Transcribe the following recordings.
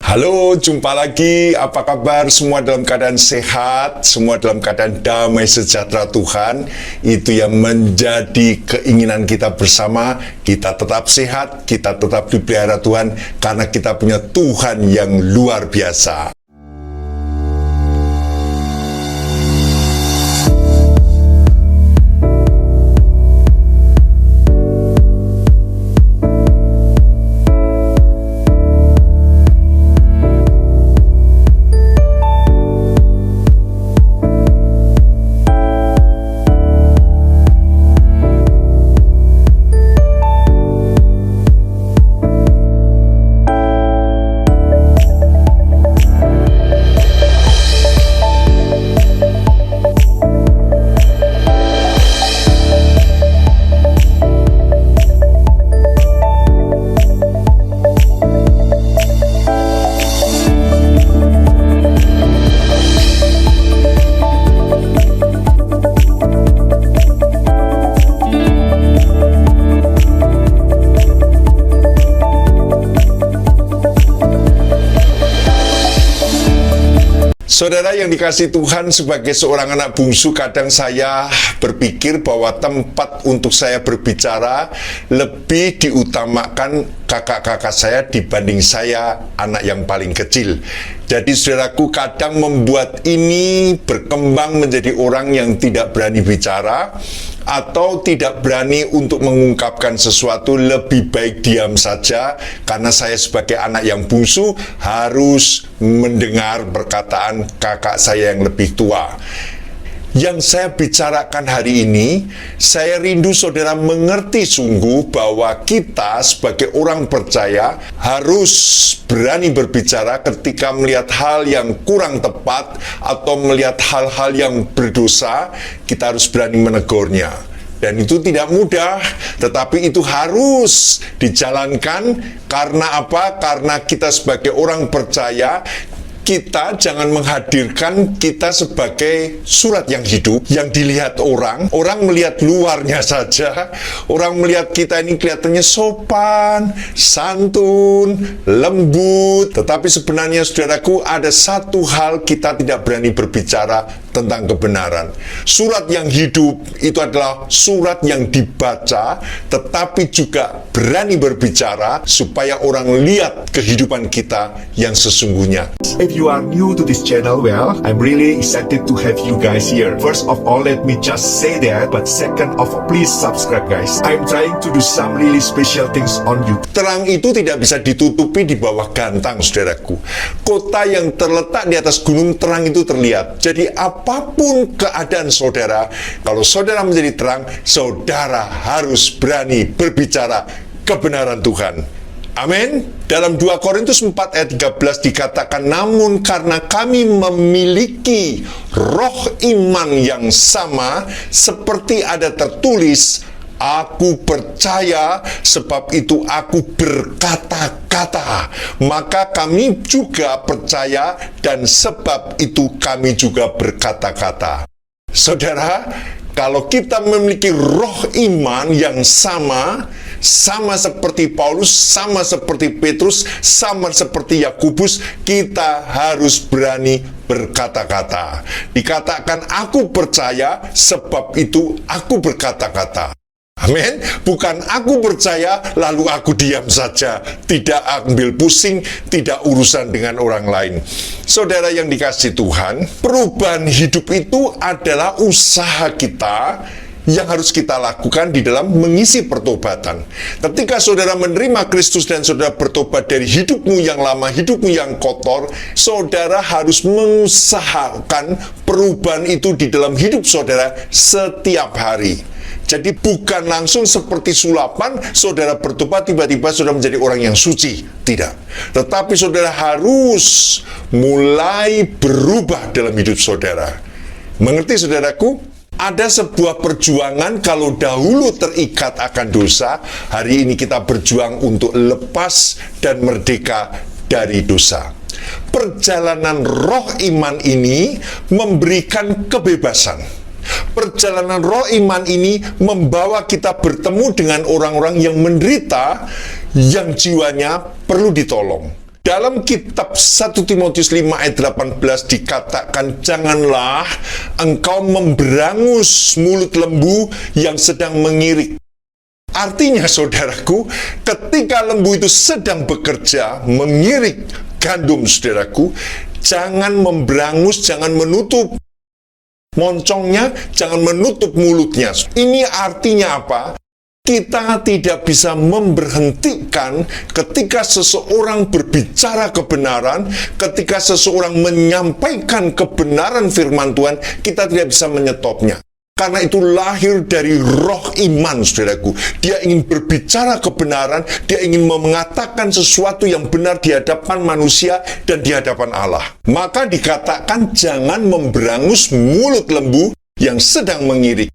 Halo, jumpa lagi. Apa kabar? Semua dalam keadaan sehat, semua dalam keadaan damai sejahtera Tuhan. Itu yang menjadi keinginan kita bersama. Kita tetap sehat, kita tetap dipelihara Tuhan, karena kita punya Tuhan yang luar biasa. Saudara yang dikasihi Tuhan, sebagai seorang anak bungsu, kadang saya berpikir bahwa tempat untuk saya berbicara lebih diutamakan kakak-kakak saya dibanding saya, anak yang paling kecil. Jadi saudaraku, kadang membuat ini berkembang menjadi orang yang tidak berani bicara atau tidak berani untuk mengungkapkan sesuatu, lebih baik diam saja, karena saya sebagai anak yang bungsu harus mendengar perkataan kakak saya yang lebih tua. Yang saya bicarakan hari ini, saya rindu saudara mengerti sungguh bahwa kita sebagai orang percaya harus berani berbicara ketika melihat hal yang kurang tepat atau melihat hal-hal yang berdosa. Kita harus berani menegurnya. Dan itu tidak mudah, tetapi itu harus dijalankan. Karena apa? Karena kita sebagai orang percaya, kita jangan menghadirkan kita sebagai surat yang hidup, yang dilihat orang melihat luarnya saja, orang melihat kita ini kelihatannya sopan, santun, lembut, tetapi sebenarnya saudaraku, ada satu hal kita tidak berani berbicara tentang kebenaran. Surat yang hidup itu adalah surat yang dibaca, tetapi juga berani berbicara supaya orang lihat kehidupan kita yang sesungguhnya. If you are new to this channel, well, I'm really excited to have you guys here. First of all, let me just say that, but second of all, please subscribe guys. I'm trying to do some really special things on YouTube. Terang itu tidak bisa ditutupi di bawah gantang, saudaraku. Kota yang terletak di atas gunung, terang itu terlihat. Jadi apapun keadaan saudara, kalau saudara menjadi terang, saudara harus berani berbicara kebenaran Tuhan. Amin. Dalam 2 Korintus 4 ayat 13 dikatakan, namun karena kami memiliki roh iman yang sama, seperti ada tertulis, aku percaya, sebab itu aku berkata-kata. Maka kami juga percaya, dan sebab itu kami juga berkata-kata. Saudara, kalau kita memiliki roh iman yang sama seperti Paulus, sama seperti Petrus, sama seperti Yakobus, kita harus berani berkata-kata. Dikatakan, aku percaya, sebab itu aku berkata-kata. Amin. Bukan aku percaya lalu aku diam saja, tidak ambil pusing, tidak urusan dengan orang lain. Saudara yang dikasihi Tuhan, perubahan hidup itu adalah usaha kita yang harus kita lakukan di dalam mengisi pertobatan. Ketika saudara menerima Kristus dan saudara bertobat dari hidupmu yang lama, hidupmu yang kotor, saudara harus mengusahakan perubahan itu di dalam hidup saudara setiap hari. Jadi bukan langsung seperti sulapan, saudara bertobat, tiba-tiba saudara menjadi orang yang suci. Tidak. Tetapi saudara harus mulai berubah dalam hidup saudara. Mengerti saudaraku? Ada sebuah perjuangan. Kalau dahulu terikat akan dosa, hari ini kita berjuang untuk lepas dan merdeka dari dosa. Perjalanan roh iman ini memberikan kebebasan. Perjalanan roh iman ini membawa kita bertemu dengan orang-orang yang menderita, yang jiwanya perlu ditolong. Dalam kitab 1 Timotius 5 ayat 18 dikatakan, janganlah engkau memberangus mulut lembu yang sedang mengirik. Artinya saudaraku, ketika lembu itu sedang bekerja mengirik gandum saudaraku, jangan memberangus, jangan menutup moncongnya, jangan menutup mulutnya. Ini artinya apa? Kita tidak bisa memberhentikan ketika seseorang berbicara kebenaran, ketika seseorang menyampaikan kebenaran firman Tuhan, kita tidak bisa menyetopnya. Karena itu lahir dari roh iman, saudaraku. Dia ingin berbicara kebenaran, dia ingin mengatakan sesuatu yang benar di hadapan manusia dan di hadapan Allah. Maka dikatakan jangan memberangus mulut lembu yang sedang mengirik.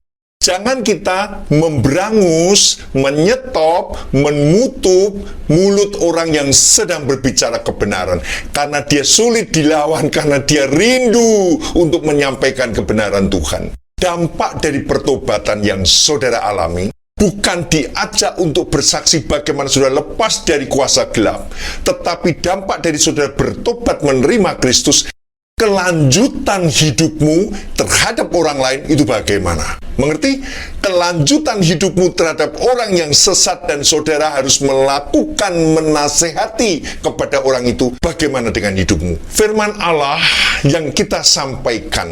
Jangan kita memberangus, menyetop, menutup mulut orang yang sedang berbicara kebenaran. Karena dia sulit dilawan, karena dia rindu untuk menyampaikan kebenaran Tuhan. Dampak dari pertobatan yang saudara alami, bukan diajak untuk bersaksi bagaimana saudara lepas dari kuasa gelap. Tetapi dampak dari saudara bertobat menerima Kristus, kelanjutan hidupmu terhadap orang lain itu bagaimana? Mengerti? Kelanjutan hidupmu terhadap orang yang sesat dan saudara harus melakukan menasehati kepada orang itu. Bagaimana dengan hidupmu? Firman Allah yang kita sampaikan,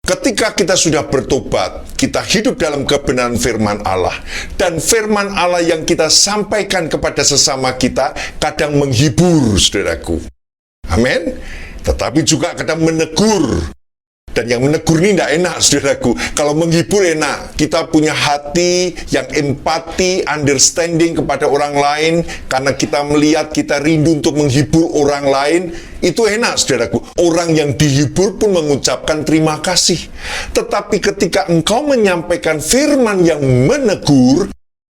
ketika kita sudah bertobat, kita hidup dalam kebenaran firman Allah. Dan firman Allah yang kita sampaikan kepada sesama kita kadang menghibur, saudaraku. Amin. Tetapi juga kadang menegur. Dan yang menegur ini tidak enak, saudaraku. Kalau menghibur enak. Kita punya hati yang empati, understanding kepada orang lain. Karena kita melihat, kita rindu untuk menghibur orang lain. Itu enak, saudaraku. Orang yang dihibur pun mengucapkan terima kasih. Tetapi ketika engkau menyampaikan firman yang menegur,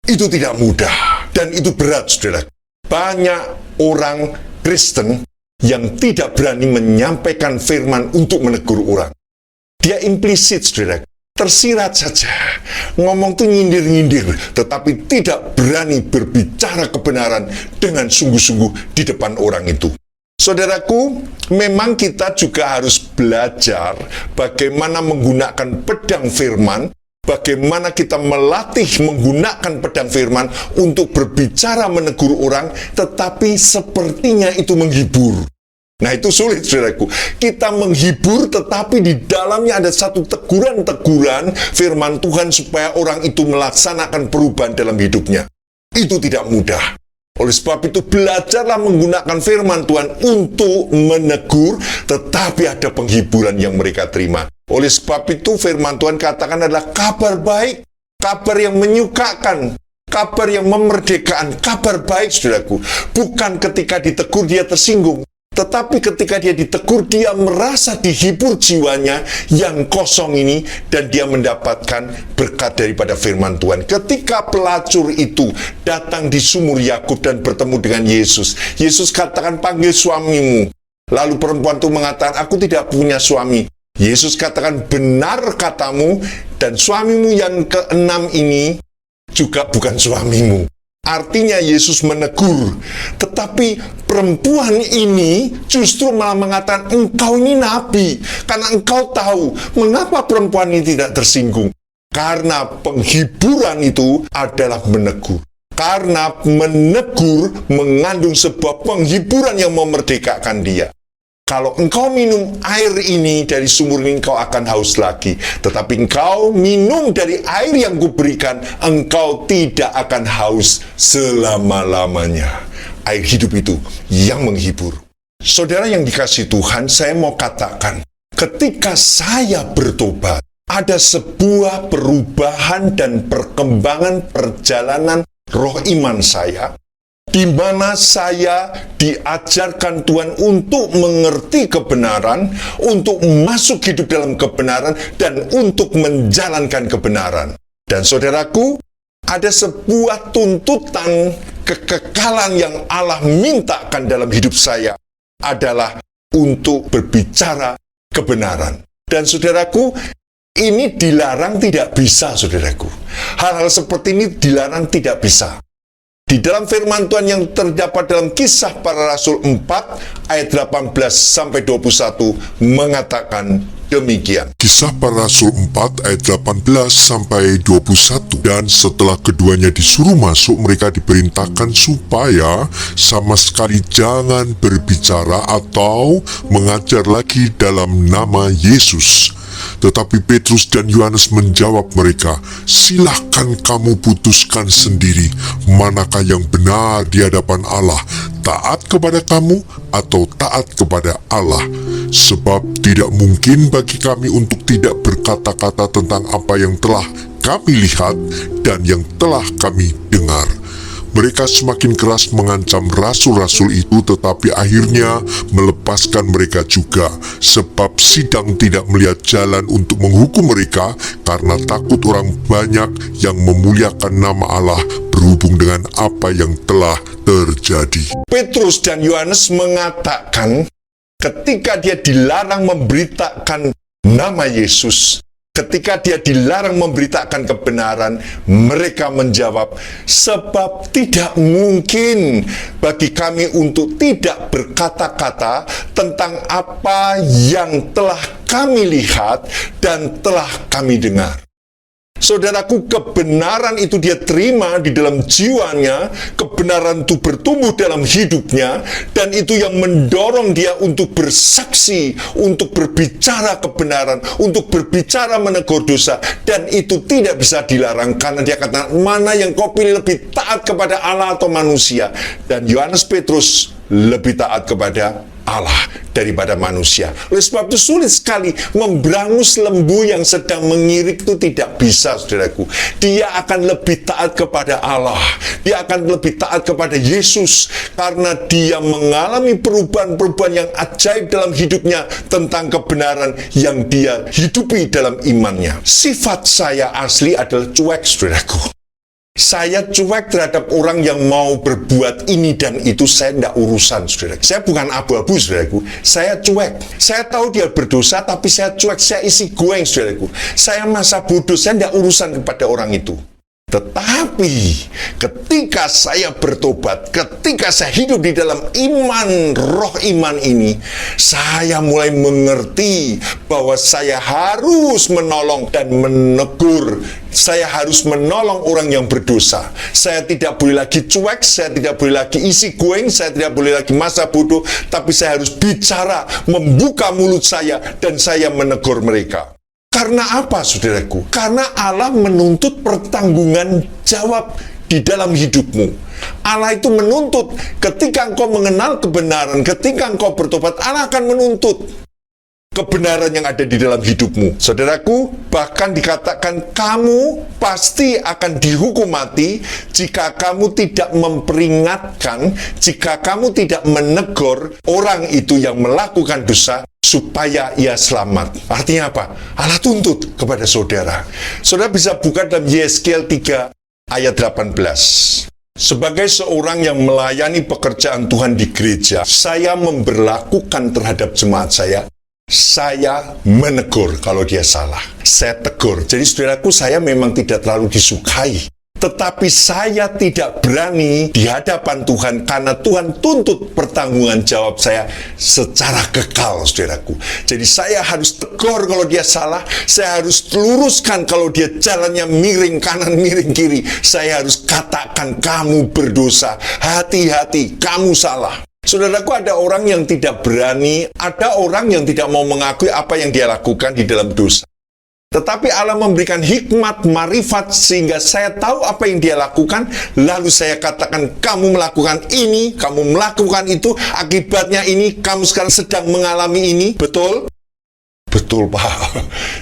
itu tidak mudah. Dan itu berat, saudaraku. Banyak orang Kristen yang tidak berani menyampaikan firman untuk menegur orang. Dia implisit, saudara, tersirat saja. Ngomong tuh nyindir-nyindir, tetapi tidak berani berbicara kebenaran dengan sungguh-sungguh di depan orang itu. Saudaraku, memang kita juga harus belajar bagaimana menggunakan pedang firman, bagaimana kita melatih menggunakan pedang firman untuk berbicara menegur orang, tetapi sepertinya itu menghibur. Nah, itu sulit, saudaraku. Kita menghibur, tetapi di dalamnya ada satu teguran-teguran firman Tuhan supaya orang itu melaksanakan perubahan dalam hidupnya. Itu tidak mudah. Oleh sebab itu, belajarlah menggunakan firman Tuhan untuk menegur, tetapi ada penghiburan yang mereka terima. Oleh sebab itu, firman Tuhan katakan adalah kabar baik, kabar yang menyukakan, kabar yang memerdekakan, kabar baik, saudaraku. Bukan ketika ditegur dia tersinggung, tetapi ketika dia ditegur, dia merasa dihibur jiwanya yang kosong ini, dan dia mendapatkan berkat daripada firman Tuhan. Ketika pelacur itu datang di sumur Yakub dan bertemu dengan Yesus, Yesus katakan, panggil suamimu. Lalu perempuan itu mengatakan, aku tidak punya suami. Yesus katakan, benar katamu, dan suamimu yang keenam ini juga bukan suamimu. Artinya Yesus menegur, tetapi perempuan ini justru malah mengatakan, engkau ini nabi, karena engkau tahu. Mengapa perempuan ini tidak tersinggung? Karena penghiburan itu adalah menegur. Karena menegur mengandung sebuah penghiburan yang memerdekakan dia. Kalau engkau minum air ini dari sumur ini, engkau akan haus lagi. Tetapi engkau minum dari air yang kuberikan, engkau tidak akan haus selama-lamanya. Air hidup itu yang menghibur. Saudara yang dikasihi Tuhan, saya mau katakan, ketika saya bertobat, ada sebuah perubahan dan perkembangan perjalanan roh iman saya, di mana saya diajarkan Tuhan untuk mengerti kebenaran, untuk masuk hidup dalam kebenaran, dan untuk menjalankan kebenaran. Dan saudaraku, ada sebuah tuntutan kekekalan yang Allah mintakan dalam hidup saya adalah untuk berbicara kebenaran. Dan saudaraku, ini dilarang tidak bisa, saudaraku. Hal-hal seperti ini dilarang tidak bisa. Di dalam firman Tuhan yang terdapat dalam Kisah Para Rasul 4 ayat 18 sampai 21 mengatakan demikian. Kisah Para Rasul 4 ayat 18 sampai 21. Dan setelah keduanya disuruh masuk, mereka diperintahkan supaya sama sekali jangan berbicara atau mengajar lagi dalam nama Yesus. Tetapi Petrus dan Yohanes menjawab mereka, "Silahkan kamu putuskan sendiri manakah yang benar di hadapan Allah, taat kepada kamu atau taat kepada Allah. Sebab tidak mungkin bagi kami untuk tidak berkata-kata tentang apa yang telah kami lihat dan yang telah kami dengar." Mereka semakin keras mengancam rasul-rasul itu, tetapi akhirnya melepaskan mereka juga, sebab sidang tidak melihat jalan untuk menghukum mereka karena takut orang banyak yang memuliakan nama Allah berhubung dengan apa yang telah terjadi. Petrus dan Yohanes mengatakan ketika dia dilarang memberitakan nama Yesus, ketika dia dilarang memberitakan kebenaran, mereka menjawab, "Sebab tidak mungkin bagi kami untuk tidak berkata-kata tentang apa yang telah kami lihat dan telah kami dengar." Saudaraku, kebenaran itu dia terima di dalam jiwanya, kebenaran itu bertumbuh dalam hidupnya, dan itu yang mendorong dia untuk bersaksi, untuk berbicara kebenaran, untuk berbicara menegur dosa, dan itu tidak bisa dilarang karena dia katakan, "Mana yang kau pilih lebih taat kepada Allah atau manusia?" Dan Yohanes Petrus lebih taat kepada Allah daripada manusia. Oleh sebab itu sulit sekali memberangus lembu yang sedang mengirik, itu tidak bisa, saudaraku. Dia akan lebih taat kepada Allah. Dia akan lebih taat kepada Yesus karena dia mengalami perubahan-perubahan yang ajaib dalam hidupnya tentang kebenaran yang dia hidupi dalam imannya. Sifat saya asli adalah cuek, saudaraku. Saya cuek terhadap orang yang mau berbuat ini dan itu, saya tidak urusan, saudara. Saya bukan abu-abu, saudaraku. Saya cuek. Saya tahu dia berdosa, tapi saya cuek. Saya isi goreng, saudaraku. Saya masa bodoh, saya tidak urusan kepada orang itu. Tetapi ketika saya bertobat, ketika saya hidup di dalam iman, roh iman ini, saya mulai mengerti bahwa saya harus menolong dan menegur. Saya harus menolong orang yang berdosa. Saya tidak boleh lagi cuek, saya tidak boleh lagi isi goreng, saya tidak boleh lagi masa bodoh, tapi saya harus bicara, membuka mulut saya, dan saya menegur mereka. Karena apa, saudaraku? Karena Allah menuntut pertanggungan jawab di dalam hidupmu. Allah itu menuntut ketika engkau mengenal kebenaran, ketika engkau bertobat, Allah akan menuntut kebenaran yang ada di dalam hidupmu. Saudaraku, bahkan dikatakan kamu pasti akan dihukum mati jika kamu tidak memperingatkan, jika kamu tidak menegur orang itu yang melakukan dosa supaya ia selamat. Artinya apa? Allah tuntut kepada saudara. Saudara bisa buka dalam Yeskiel 3 ayat 18. Sebagai seorang yang melayani pekerjaan Tuhan di gereja, saya memberlakukan terhadap jemaat saya menegur kalau dia salah. Saya tegur. Jadi saudaraku, saya memang tidak terlalu disukai. Tetapi saya tidak berani di hadapan Tuhan karena Tuhan tuntut pertanggungan jawab saya secara kekal, saudaraku. Jadi saya harus tegur kalau dia salah, saya harus luruskan kalau dia jalannya miring kanan, miring kiri. Saya harus katakan, kamu berdosa, hati-hati, kamu salah. Saudaraku, ada orang yang tidak berani, ada orang yang tidak mau mengakui apa yang dia lakukan di dalam dosa. Tetapi Allah memberikan hikmat, marifat, sehingga saya tahu apa yang dia lakukan, lalu saya katakan, kamu melakukan ini, kamu melakukan itu, akibatnya ini, kamu sekarang sedang mengalami ini. Betul? Betul, Pak.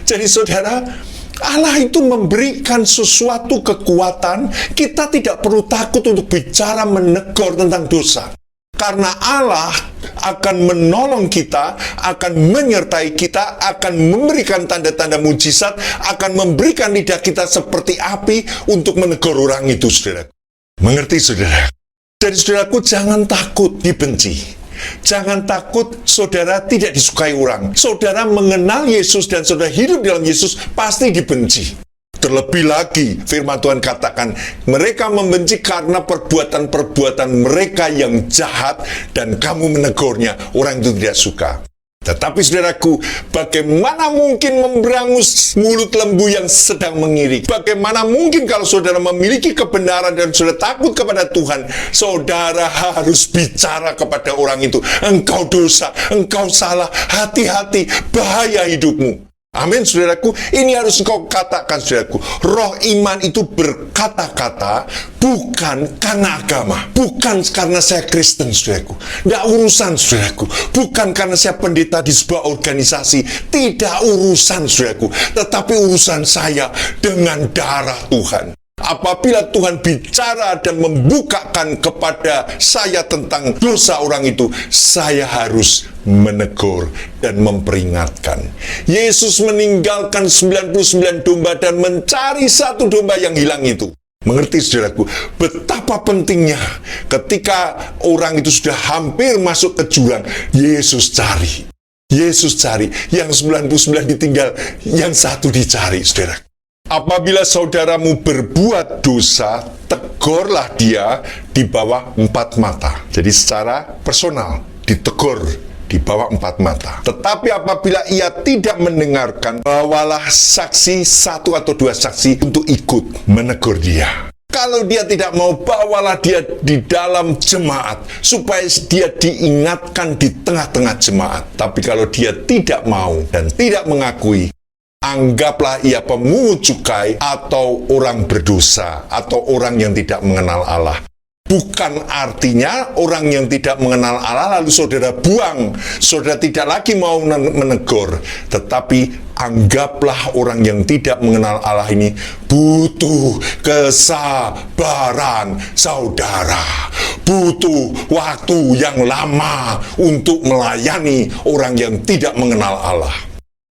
Jadi saudara, Allah itu memberikan sesuatu kekuatan, kita tidak perlu takut untuk bicara menegur tentang dosa. Karena Allah akan menolong kita, akan menyertai kita, akan memberikan tanda-tanda mujizat, akan memberikan lidah kita seperti api untuk menegur orang itu, saudara. Mengerti, saudara? Jadi, saudaraku, jangan takut dibenci. Jangan takut saudara tidak disukai orang. Saudara mengenal Yesus dan saudara hidup dalam Yesus, pasti dibenci. Terlebih lagi, firman Tuhan katakan, mereka membenci karena perbuatan-perbuatan mereka yang jahat, dan kamu menegurnya, orang itu tidak suka. Tetapi saudaraku, bagaimana mungkin memberangus mulut lembu yang sedang mengirik? Bagaimana mungkin kalau saudara memiliki kebenaran dan saudara takut kepada Tuhan, saudara harus bicara kepada orang itu, engkau dosa, engkau salah, hati-hati, bahaya hidupmu. Amin, saudaraku. Ini harus engkau katakan, saudaraku. Roh iman itu berkata-kata bukan karena agama, bukan karena saya Kristen, saudaraku. Tidak urusan, saudaraku. Bukan karena saya pendeta di sebuah organisasi, tidak urusan, saudaraku. Tetapi urusan saya dengan darah Tuhan. Apabila Tuhan bicara dan membukakan kepada saya tentang dosa orang itu, saya harus menegur dan memperingatkan. Yesus meninggalkan 99 domba dan mencari satu domba yang hilang itu. Mengerti, saudaraku, betapa pentingnya ketika orang itu sudah hampir masuk ke jurang, Yesus cari. Yesus cari, yang 99 ditinggal, yang satu dicari, saudara. Apabila saudaramu berbuat dosa, tegurlah dia di bawah 4 mata. Jadi secara personal, ditegur di bawah 4 mata. Tetapi apabila ia tidak mendengarkan, bawalah saksi 1 atau 2 saksi untuk ikut menegur dia. Kalau dia tidak mau, bawalah dia di dalam jemaat, supaya dia diingatkan di tengah-tengah jemaat. Tapi kalau dia tidak mau dan tidak mengakui, anggaplah ia pemungut cukai atau orang berdosa atau orang yang tidak mengenal Allah. Bukan artinya orang yang tidak mengenal Allah lalu saudara buang, saudara tidak lagi mau menegur. Tetapi anggaplah orang yang tidak mengenal Allah ini butuh kesabaran, saudara. Butuh waktu yang lama untuk melayani orang yang tidak mengenal Allah.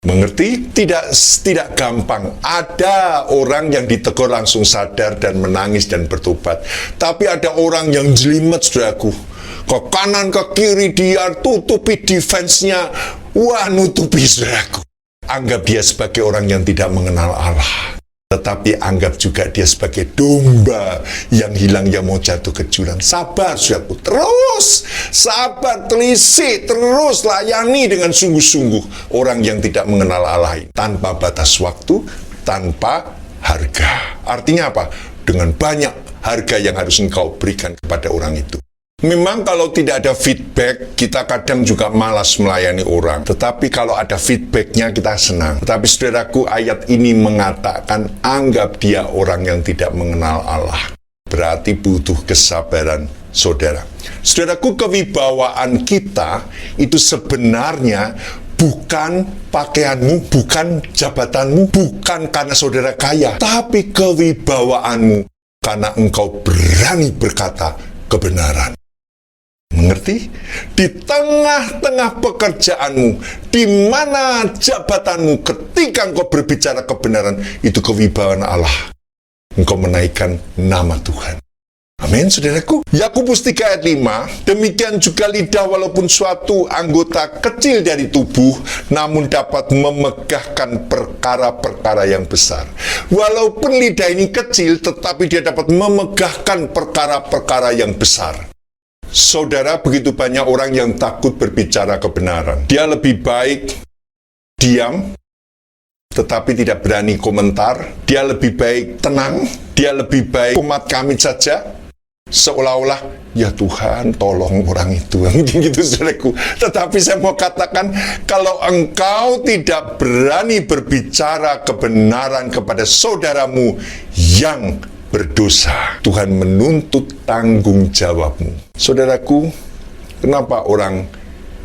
Mengerti? Tidak gampang. Ada orang yang ditegur langsung sadar dan menangis dan bertobat. Tapi ada orang yang jelimet, saudaraku. Ke kanan, ke kiri, dia tutupi defense-nya. Wah, nutupi, saudaraku. Anggap dia sebagai orang yang tidak mengenal Allah. Tetapi anggap juga dia sebagai domba yang hilang, yang mau jatuh ke jurang. Sabar, saudaraku. Terus sabar, telisik, terus layani dengan sungguh-sungguh orang yang tidak mengenal Allah ini. Tanpa batas waktu, tanpa harga. Artinya apa? Dengan banyak harga yang harus engkau berikan kepada orang itu. Memang kalau tidak ada feedback, kita kadang juga malas melayani orang. Tetapi kalau ada feedbacknya, kita senang. Tetapi saudaraku, ayat ini mengatakan, anggap dia orang yang tidak mengenal Allah. Berarti butuh kesabaran saudara. Saudaraku, kewibawaan kita itu sebenarnya bukan pakaianmu, bukan jabatanmu, bukan karena saudara kaya. Tapi kewibawaanmu karena engkau berani berkata kebenaran. Mengerti? Di tengah-tengah pekerjaanmu, di mana jabatanmu, ketika engkau berbicara kebenaran, itu kewibawaan Allah. Engkau menaikkan nama Tuhan. Amin, saudaraku. Yakobus 3 ayat 5, demikian juga lidah walaupun suatu anggota kecil dari tubuh, namun dapat memegahkan perkara-perkara yang besar. Walaupun lidah ini kecil, tetapi dia dapat memegahkan perkara-perkara yang besar. Saudara, begitu banyak orang yang takut berbicara kebenaran. Dia lebih baik diam, tetapi tidak berani komentar. Dia lebih baik tenang. Dia lebih baik umat kami saja. Seolah-olah, ya Tuhan, tolong orang itu. Gitu, saudaraku. Tetapi saya mau katakan, kalau engkau tidak berani berbicara kebenaran kepada saudaramu yang berdosa, Tuhan menuntut tanggung jawabmu. Saudaraku, kenapa orang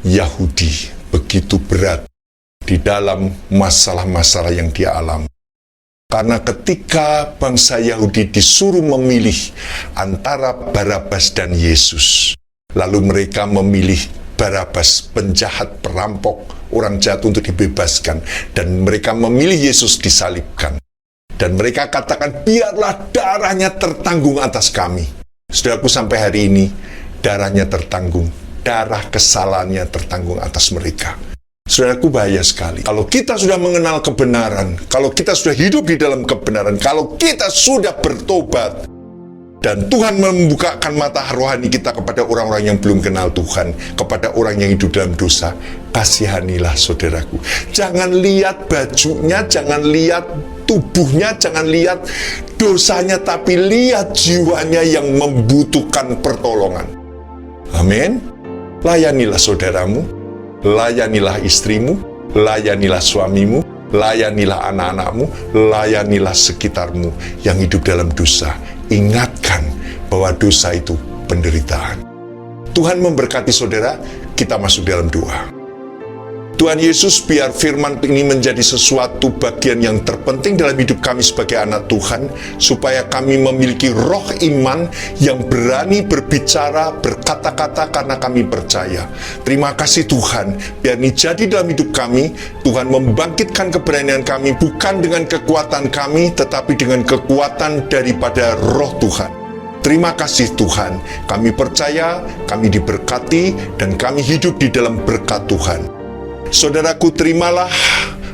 Yahudi begitu berat di dalam masalah-masalah yang dia alami? Karena ketika bangsa Yahudi disuruh memilih antara Barabas dan Yesus, lalu mereka memilih Barabas, penjahat, perampok, orang jahat, untuk dibebaskan, dan mereka memilih Yesus disalibkan. Dan mereka katakan, biarlah darahnya tertanggung atas kami. Saudaraku, sampai hari ini, darahnya tertanggung. Darah kesalahannya tertanggung atas mereka. Saudaraku, bahaya sekali. Kalau kita sudah mengenal kebenaran, kalau kita sudah hidup di dalam kebenaran, kalau kita sudah bertobat, dan Tuhan membukakan mata rohani kita kepada orang-orang yang belum kenal Tuhan, kepada orang yang hidup dalam dosa, kasihanilah saudaraku. Jangan lihat bajunya, jangan lihat tubuhnya, jangan lihat dosanya, tapi lihat jiwanya yang membutuhkan pertolongan. Amin. Layanilah saudaramu, layanilah istrimu, layanilah suamimu, layanilah anak-anakmu, layanilah sekitarmu yang hidup dalam dosa. Ingatkan bahwa dosa itu penderitaan. Tuhan memberkati saudara, kita masuk dalam doa. Tuhan Yesus, biar firman ini menjadi sesuatu bagian yang terpenting dalam hidup kami sebagai anak Tuhan, supaya kami memiliki roh iman yang berani berbicara, berkata-kata karena kami percaya. Terima kasih Tuhan, biar ini jadi dalam hidup kami. Tuhan membangkitkan keberanian kami, bukan dengan kekuatan kami, tetapi dengan kekuatan daripada roh Tuhan. Terima kasih Tuhan, kami percaya, kami diberkati, dan kami hidup di dalam berkat Tuhan. Saudaraku, terimalah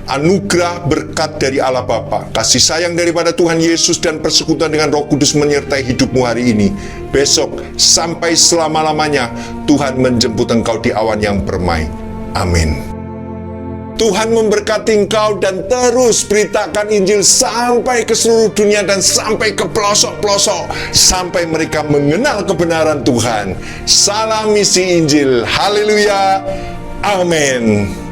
anugerah berkat dari Allah Bapa, kasih sayang daripada Tuhan Yesus, dan persekutuan dengan Roh Kudus menyertai hidupmu hari ini. Besok sampai selama-lamanya Tuhan menjemput engkau di awan yang permai. Amin. Tuhan memberkati engkau, dan terus beritakan Injil sampai ke seluruh dunia dan sampai ke pelosok-pelosok, sampai mereka mengenal kebenaran Tuhan. Salam misi Injil. Haleluya. Amin.